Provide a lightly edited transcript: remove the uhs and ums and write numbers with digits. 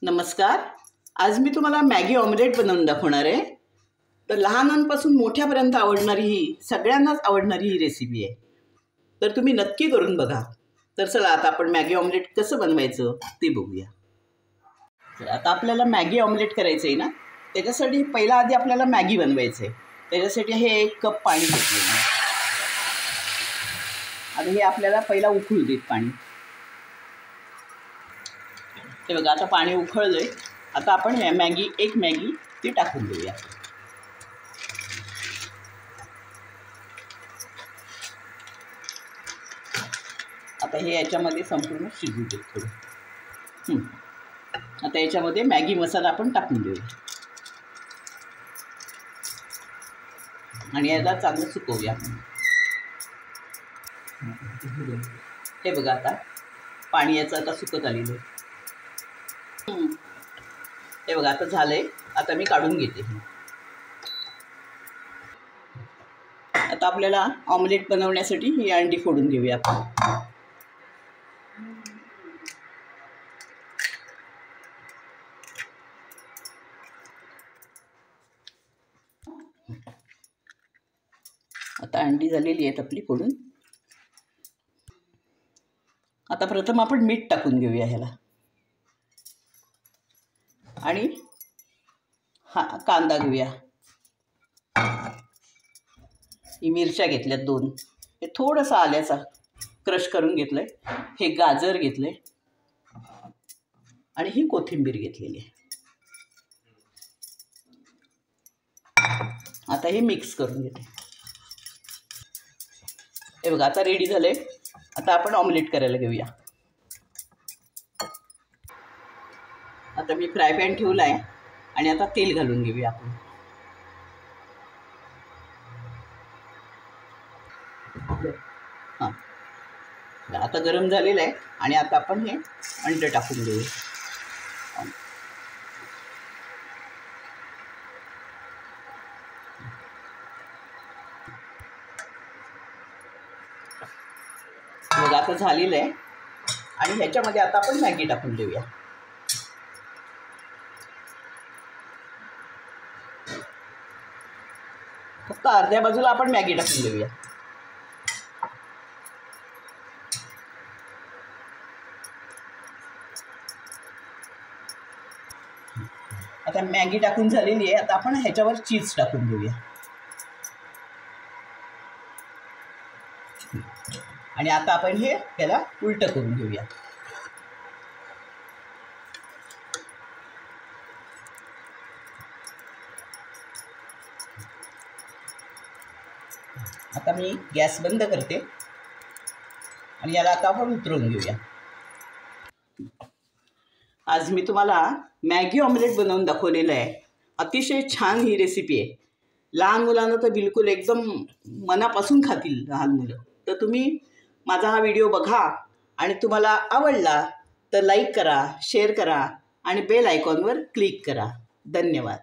नमस्कार. आज मी तुम्हाला मॅगी ऑमलेट बनवून दाखवणार आहे. तर लहानांपासून मोठ्यापर्यंत आवडणारी ही सगळ्यांनाच आवडणारी ही रेसिपी आहे. तर तुम्ही नक्की करून बघा. तर चला आता आपण मॅगी ऑमलेट कसं बनवायचं ते बघूया. तर आता आपल्याला मॅगी ऑमलेट करायचं आहे ना, त्याच्यासाठी पहिला आधी आपल्याला मॅगी बनवायचं आहे. त्याच्यासाठी हे 1 कप पाणी घेतलेलं आहे. आता हे आपल्याला पहिला उकळू देत पाणी. हे बघा आता पाणी उकळलंय. आता आपण एक मॅगी ती टाकून देऊया. आता हे याच्यामध्ये संपूर्ण शिजू देत थोडं. आता याच्यामध्ये मॅगी मसाला आपण टाकून देऊया आणि याला चांगलं सुकवूया. हे बघा आता पाणी याचं आता सुकत आलेलं आहे. हे बघा आता झालंय. आता मी काढून घेते. आता आपल्याला ऑमलेट बनवण्यासाठी ही अंडी फोडून घेऊया आपण. आता अंडी झालेली आहेत आपली फोडून. आता प्रथम आपण मीठ टाकून घेऊया ह्याला आणि कांदा घेऊया. ही मिरच्या घेतल्यात 2. हे थोडंसं आल्याचा क्रश करून घेतलंय. हे गाजर घेतलंय आणि ही कोथिंबीर घेतलेली आहे. आता हे मिक्स करून घेते. हे बघा आता रेडी झालंय. आता आपण ऑमलेट करायला घेऊया. आता मी फ्राय पॅन ठेवला आहे आणि आता तेल घालून घेऊया आपण. हां आता गरम झालेलं आहे आणि आता आपण हे अंड टाकून घेऊया. मग आता झालेलं आहे आणि ह्याच्यामध्ये आता आपण मॅगी टाकून देऊया. फक्त अर्ध्या बाजूला आपण मॅगी टाकून देऊया. आता मॅगी टाकून झालेली आहे. आता आपण ह्याच्यावर चीज टाकून देऊया आणि आता आपण ह्याला उलटं करून घेऊया. आता मी गॅस बंद करते आणि याला आता आपण उतरवून घेऊया. आज मी तुम्हाला मॅगी ऑमलेट बनवून दाखवलेलं आहे. अतिशय छान ही रेसिपी आहे. लहान मुलांना तर बिलकुल एकदम मनापासून खातील लहान मुलं. तर तुम्ही माझा हा व्हिडिओ बघा आणि तुम्हाला आवडला तर लाईक करा, शेअर करा आणि बेल आयकॉनवर क्लिक करा. धन्यवाद.